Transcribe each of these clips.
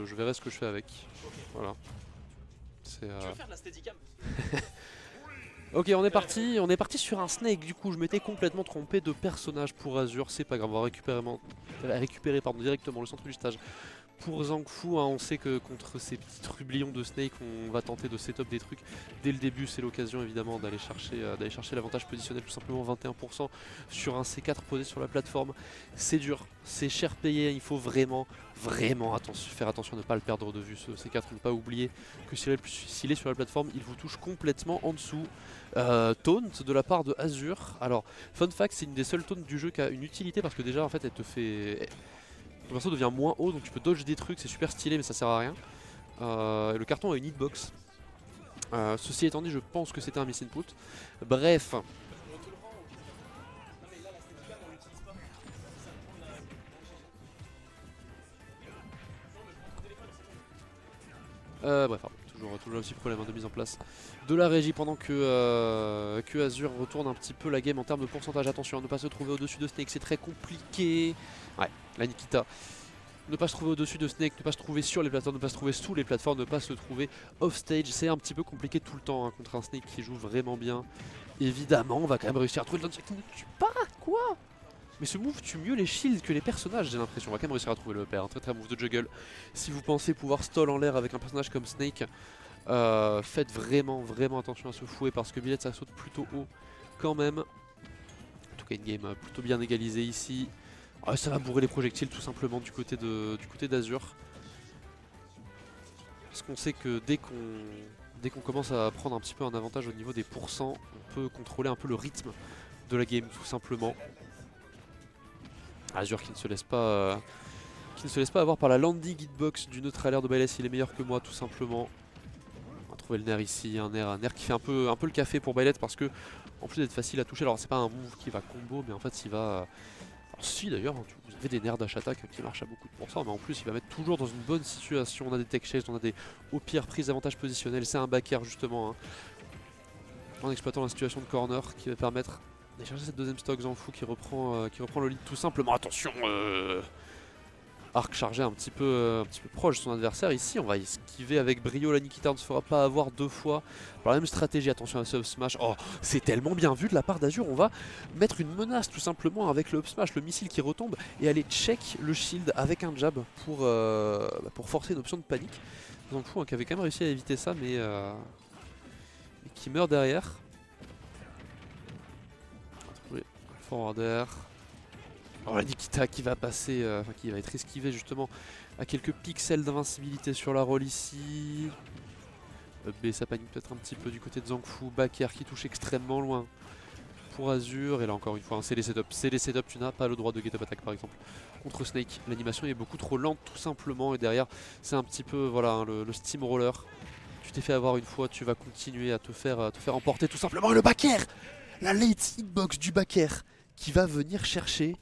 je verrai ce que je fais avec. Voilà. Tu veux faire de la steadicam? Ok, on est parti sur un Snake. Du coup, je m'étais complètement trompé de personnage pour Azur. C'est pas grave, on va récupérer directement le centre du stage. Pour Zhangfu, hein, on sait que contre ces petits trublions de Snake, on va tenter de setup des trucs. Dès le début, c'est l'occasion évidemment d'aller chercher l'avantage positionnel, tout simplement 21% sur un C4 posé sur la plateforme. C'est dur, c'est cher payé, il faut vraiment faire attention à ne pas le perdre de vue, ce C4, ne pas oublier que s'il est sur la plateforme, il vous touche complètement en dessous. Taunt de la part de Azur. Alors, fun fact, c'est une des seules taunts du jeu qui a une utilité parce que déjà en fait elle te fait... Ton perso devient moins haut donc tu peux dodge des trucs, c'est super stylé mais ça sert à rien. Le carton a une hitbox. Ceci étant dit, je pense que c'était un miss input. Bref. Bref, toujours un petit problème de mise en place de la régie pendant que Azur retourne un petit peu la game en termes de pourcentage. Attention à ne pas se trouver au-dessus de Snake, c'est très compliqué. Ouais, la Nikita. Ne pas se trouver au-dessus de Snake, ne pas se trouver sur les plateformes, ne pas se trouver sous les plateformes, ne pas se trouver off-stage. C'est un petit peu compliqué tout le temps hein, contre un Snake qui joue vraiment bien. Évidemment, on va quand même réussir à trouver le qui ne tue pas, quoi. Mais ce move tue mieux les shields que les personnages, j'ai l'impression. On va quand même réussir à trouver le père. Un très move de juggle. Si vous pensez pouvoir stall en l'air avec un personnage comme Snake, faites vraiment attention à ce fouet parce que Billet ça saute plutôt haut quand même. En tout cas, une game plutôt bien égalisée ici. Ça va bourrer les projectiles tout simplement du côté d'Azur. Parce qu'on sait que dès qu'on commence à prendre un petit peu un avantage au niveau des pourcents, on peut contrôler un peu le rythme de la game tout simplement. Azur qui ne se laisse pas avoir par la landing hitbox du neutralaire de Byleth, il est meilleur que moi tout simplement. On va trouver le nerf ici, un nerf qui fait un peu le café pour Byleth parce que en plus d'être facile à toucher, alors c'est pas un move qui va combo mais en fait il va... Alors si d'ailleurs, vous avez des nerfs dash attack qui marchent à beaucoup de pourcents, mais en plus il va mettre toujours dans une bonne situation. On a des tech chases, on a des au pire prises d'avantage positionnel, c'est un back air justement. Hein, en exploitant la situation de corner qui va permettre d'aller chercher cette deuxième stock Zhangfu qui reprend le lead tout simplement. Attention arc chargé un petit peu proche de son adversaire. Ici on va esquiver avec brio, la Nikita ne se fera pas avoir deux fois par la même stratégie. Attention à ce up smash, oh c'est tellement bien vu de la part d'Azur. On va mettre une menace tout simplement avec le up smash, le missile qui retombe et aller check le shield avec un jab pour forcer une option de panique. Zhangfu hein, qui avait quand même réussi à éviter ça mais qui meurt derrière. Oui, forwarder. Oh la Nikita qui va passer, qui va être esquivée justement à quelques pixels d'invincibilité sur la roll ici. B ça panique peut-être un petit peu du côté de Zhangfu. Back air qui touche extrêmement loin pour Azur. Et là encore une fois, hein, c'est les setups, tu n'as pas le droit de get up attack par exemple. Contre Snake, l'animation est beaucoup trop lente tout simplement. Et derrière, c'est un petit peu voilà, hein, le steamroller. Tu t'es fait avoir une fois, tu vas continuer à te faire emporter tout simplement. Et le back air, la late hitbox du back air qui va venir chercher.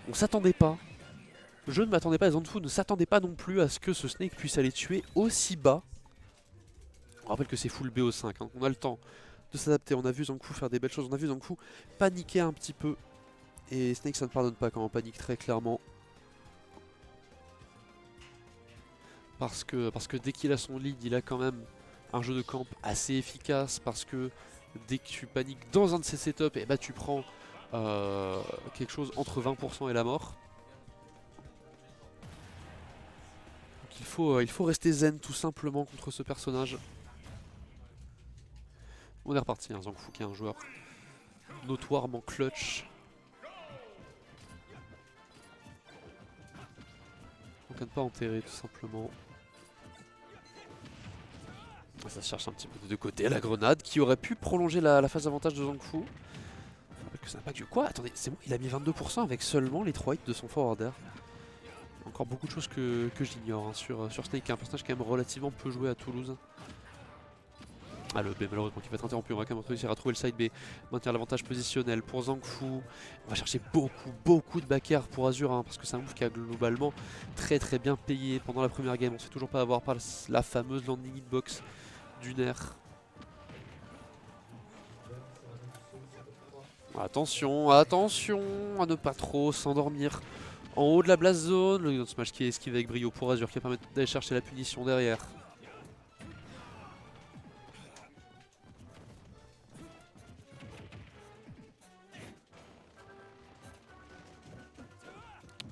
On s'attendait pas. Je ne m'attendais pas, Zhangfu ne s'attendait pas non plus à ce que ce Snake puisse aller tuer aussi bas. On rappelle que c'est full BO5, hein. On a le temps de s'adapter. On a vu Zhangfu faire des belles choses, on a vu Zhangfu paniquer un petit peu. Et Snake ça ne pardonne pas quand on panique très clairement. Parce que dès qu'il a son lead, il a quand même un jeu de camp assez efficace. Parce que dès que tu paniques dans un de ses setups, et bah tu prends quelque chose entre 20% et la mort. Donc il faut rester zen tout simplement contre ce personnage. On est reparti, hein, Zhangfu qui est un joueur notoirement clutch. On ne pas enterrer tout simplement. Ça se cherche un petit peu de deux côtés. La grenade qui aurait pu prolonger la phase d'avantage de Zhangfu. Que ça n'a pas que... Quoi? Attendez, c'est bon, il a mis 22% avec seulement les 3 hits de son forwarder. Encore beaucoup de choses que j'ignore hein, sur Snake, un personnage quand même relativement peu joué à Toulouse. Ah le B malheureusement qui va être interrompu, on va quand même réussir à trouver le side B, maintenir l'avantage positionnel pour Zhangfu. On va chercher beaucoup de back air pour Azur hein, parce que c'est un move qui a globalement très bien payé pendant la première game. On ne se fait toujours pas avoir par la fameuse landing hitbox du nerf. Attention à ne pas trop s'endormir. En haut de la blast zone, le down smash qui est esquivé avec brio pour Azure qui va permettre d'aller chercher la punition derrière.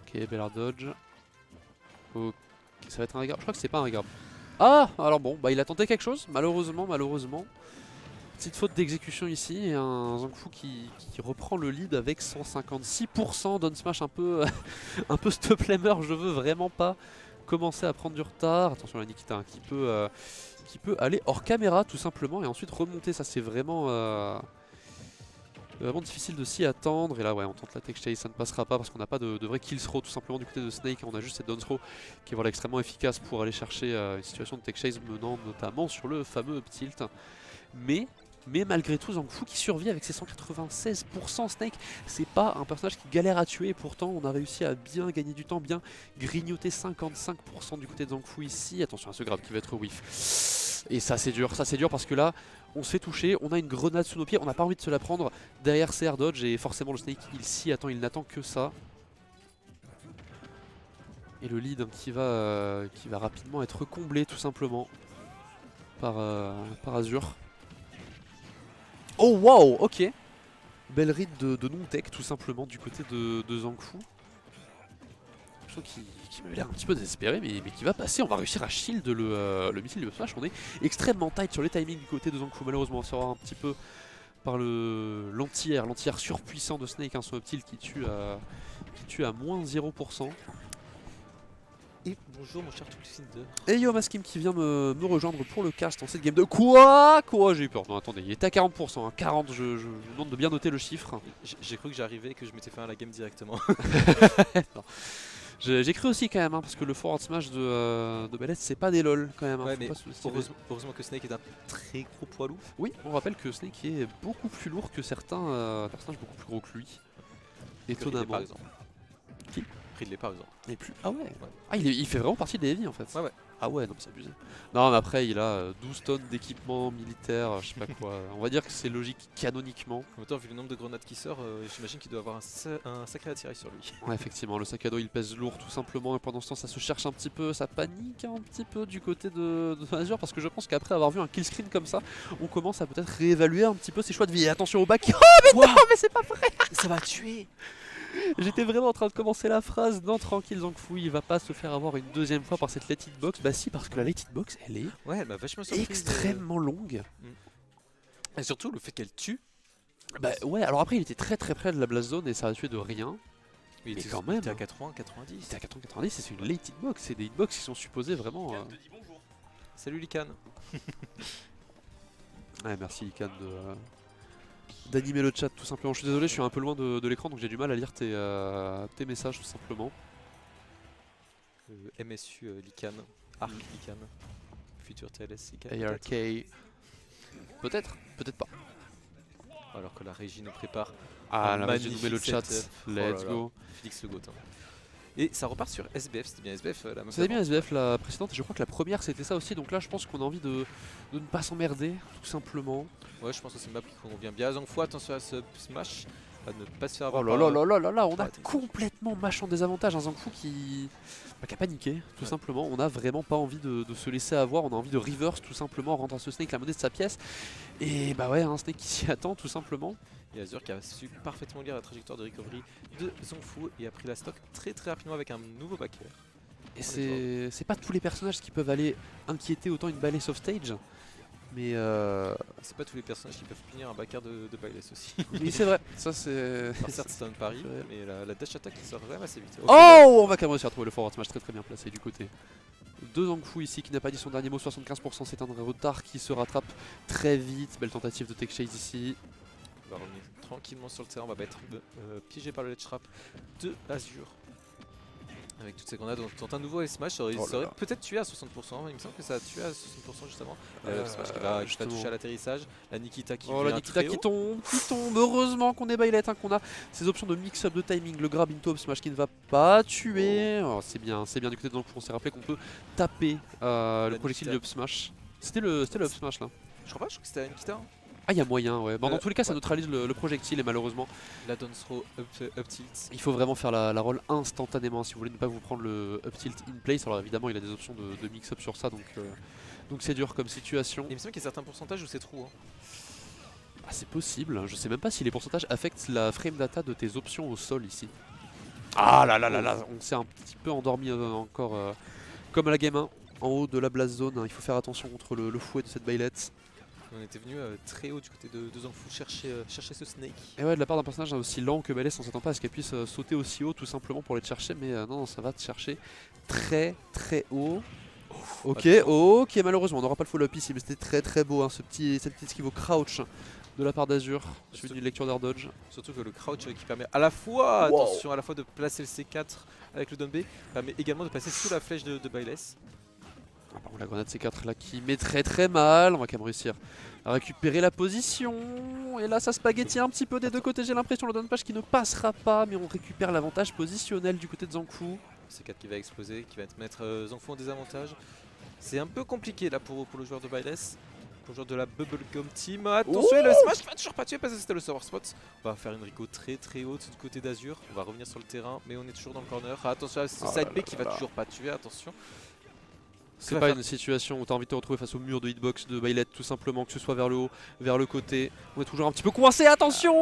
Ok, bel air dodge. Ok, ça va être un regard. Je crois que c'est pas un regard. Ah, alors bon, bah il a tenté quelque chose, malheureusement. Petite faute d'exécution ici et un Zhongfu qui reprend le lead avec 156%. Down smash un peu, un peu stop flamer, je veux vraiment pas commencer à prendre du retard. Attention la Nikita hein, qui peut aller hors caméra tout simplement et ensuite remonter, ça c'est vraiment... Vraiment difficile de s'y attendre et là ouais on tente la tech chase, ça ne passera pas parce qu'on n'a pas de vrai kill throw tout simplement du côté de Snake, on a juste cette down throw qui est voilà, extrêmement efficace pour aller chercher une situation de tech chase menant notamment sur le fameux up tilt. Mais malgré tout Zhongfu qui survit avec ses 196%, Snake c'est pas un personnage qui galère à tuer et pourtant on a réussi à bien gagner du temps, bien grignoter 55% du côté de Zhongfu ici. Attention à ce grab qui va être whiff. Et ça c'est dur parce que là on se fait toucher, on a une grenade sous nos pieds, on n'a pas envie de se la prendre derrière ses air dodge et forcément le Snake il s'y attend, il n'attend que ça. Et le lead qui va rapidement être comblé tout simplement par Azure. Oh wow, ok. Belle read de non-tech tout simplement du côté de Zhongfu. Qui m'avait l'air un petit peu désespéré mais qui va passer, on va réussir à shield le missile de smash. On est extrêmement tight sur les timings du côté de Zhongfu, malheureusement on sera un petit peu par l'anti-air surpuissant de Snake, hein, son up tilt qui tue à moins 0%. Et bonjour mon cher Tulsinder. Et yo Maskim qui vient me rejoindre pour le cast en cette game de quoi j'ai eu peur, non attendez, il était à 40%, hein. 40, je vous demande de bien noter le chiffre. J'ai cru que j'arrivais et que je m'étais fait à la game directement. J'ai cru aussi quand même, hein, parce que le forward smash de Bellet c'est pas des lol quand même. Hein, ouais, mais heureusement que Snake est un très gros poids lourd. Oui, on rappelle que Snake est beaucoup plus lourd que certains personnages beaucoup plus gros que lui. Étonnamment. Par exemple. Qui Ridley par exemple. Et plus... Ah ouais, Ah il fait vraiment partie des heavy en fait. Ouais. Ah ouais, non mais c'est abusé. Non mais après il a 12 tonnes d'équipement militaire, je sais pas quoi. On va dire que c'est logique canoniquement. En même temps, vu le nombre de grenades qui sort, j'imagine qu'il doit avoir un sacré attirail sur lui. Ouais effectivement, le sac à dos il pèse lourd tout simplement et pendant ce temps ça se cherche un petit peu, ça panique un petit peu du côté de Azure parce que je pense qu'après avoir vu un kill screen comme ça, on commence à peut-être réévaluer un petit peu ses choix de vie. Et attention au back. Oh mais non mais c'est pas vrai. Ça va tuer. J'étais vraiment en train de commencer la phrase. Non tranquille Zhongfu, il va pas se faire avoir une deuxième fois par cette late hitbox. Bah si, parce que la late hitbox elle est ouais, elle m'a vachement surprise, extrêmement longue. Et surtout le fait qu'elle tue. Bah ouais, alors après il était très près de la blast zone et ça a tué de rien. Il était quand même, il était à 80, 90. Il était à 80, 90 et c'est une late hitbox, c'est des hitbox qui sont supposés vraiment... Salut Likan. Ouais merci Likan d'animer le chat tout simplement. Je suis désolé, je suis un peu loin de l'écran donc j'ai du mal à lire tes messages tout simplement. MSU Likan, Arc Likan, Future TLS Likan. ARK. Peut-être pas. Alors que la régie nous prépare. Ah la régie nous met le chat, let's go. Félix Le Goth. Et ça repart sur SBF, c'était bien SBF la meuf. C'était bien SBF la précédente et je crois que la première c'était ça aussi, donc là je pense qu'on a envie de ne pas s'emmerder tout simplement. Ouais je pense que c'est une map qui convient bien à Zhongfu, attention à ce smash, à ne pas se faire avoir. Oh là là, on a complètement match en désavantage, un Zhongfu qui a paniqué tout simplement, on a vraiment pas envie de se laisser avoir, on a envie de reverse tout simplement, rendre à ce Snake la monnaie de sa pièce. Et bah ouais, un Snake qui s'y attend tout simplement. Et Azure qui a su parfaitement lire la trajectoire de recovery de Zhongfu et a pris la stock très rapidement avec un nouveau back air. Et c'est pas tous les personnages qui peuvent aller inquiéter autant une balance off stage. Mais c'est pas tous les personnages qui peuvent punir un back air de balance aussi. Oui c'est vrai, ça c'est... Certes c'est un pari, mais la dash attack qui sort quand même assez vite. Okay, oh on va quand même réussir à trouver le forward smash très bien placé du côté de Zhongfu ici qui n'a pas dit son dernier mot, 75%, c'est un retard qui se rattrape très vite. Belle tentative de tech chase ici. On va revenir tranquillement sur le terrain, on va pas être piégé par le ledge trap de Azure. Avec toutes ces grenades, on tente un nouveau S-Smash, ça aurait peut-être tué à 60%, il me semble que ça a tué à 60% juste avant. Le Smash qui va toucher à l'atterrissage, la Nikita qui la Nikita qui tombe, heureusement qu'on est Bailet, hein, qu'on a ces options de mix-up de timing, le grab into up smash qui ne va pas tuer. Oh, c'est bien du côté de Zhongfu, on s'est rappelé qu'on peut taper le projectile de up smash. C'était le up smash là. Je crois pas, je crois que c'était la Nikita. Ah, il y a moyen, ouais. Bon, dans tous les cas, ça Ouais. neutralise le projectile et malheureusement, La down throw up tilt. il faut vraiment faire la roll instantanément si vous voulez ne pas vous prendre le up tilt in place. Alors évidemment, il a des options de mix-up sur ça, donc c'est dur comme situation. Et il me semble qu'il y a certains pourcentages où c'est trou. Hein. Ah, c'est possible, je sais même pas si les pourcentages affectent la frame data de tes options au sol ici. Ah là là là là, on s'est un petit peu endormi encore comme à la game 1, en haut de la blast zone. Il faut faire attention contre le fouet de cette bailette. On était venu très haut du côté de Zangfu chercher ce snake. Et ouais, de la part d'un personnage aussi lent que Balès, on s'attend pas à ce qu'elle puisse sauter aussi haut tout simplement pour les chercher, mais non, ça va te chercher très très haut. Ok, ok, malheureusement on n'aura pas le follow-up ici, mais c'était très très beau hein, cette petite esquive au crouch de la part d'Azur, suivi d'une lecture d'air dodge. Surtout que le crouch qui permet à la fois, attention, à la fois de placer le C4 avec le down B, permet également de passer sous la flèche de Byleth. Ah, par contre, la grenade C4 là qui met très très mal, on va quand même réussir à récupérer la position. Et là ça spaghetti un petit peu des deux côtés, j'ai l'impression, le down page qui ne passera pas, mais on récupère l'avantage positionnel du côté de Zangfu. C4 qui va exploser, qui va te mettre Zangfu en désavantage. C'est un peu compliqué là pour le joueur de Byleth. Pour le joueur de la Bubblegum Team. Attention, le smash qui va toujours pas tuer parce que c'était le sour spot. On va faire une Rico très très haute du côté d'Azur. On va revenir sur le terrain, mais on est toujours dans le corner. Attention à ce side B qui va toujours pas tuer, attention. C'est pas une situation où tu as envie de te retrouver face au mur de hitbox de Byleth, tout simplement, que ce soit vers le haut, vers le côté. On est toujours un petit peu coincé, attention.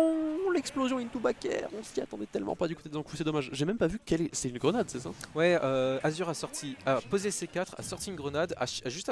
L'explosion into back air, on s'y attendait tellement pas du côté de Zangfu, c'est dommage. J'ai même pas vu quelle est... C'est une grenade, c'est ça? Ouais, Azur a posé C4, a sorti une grenade, a juste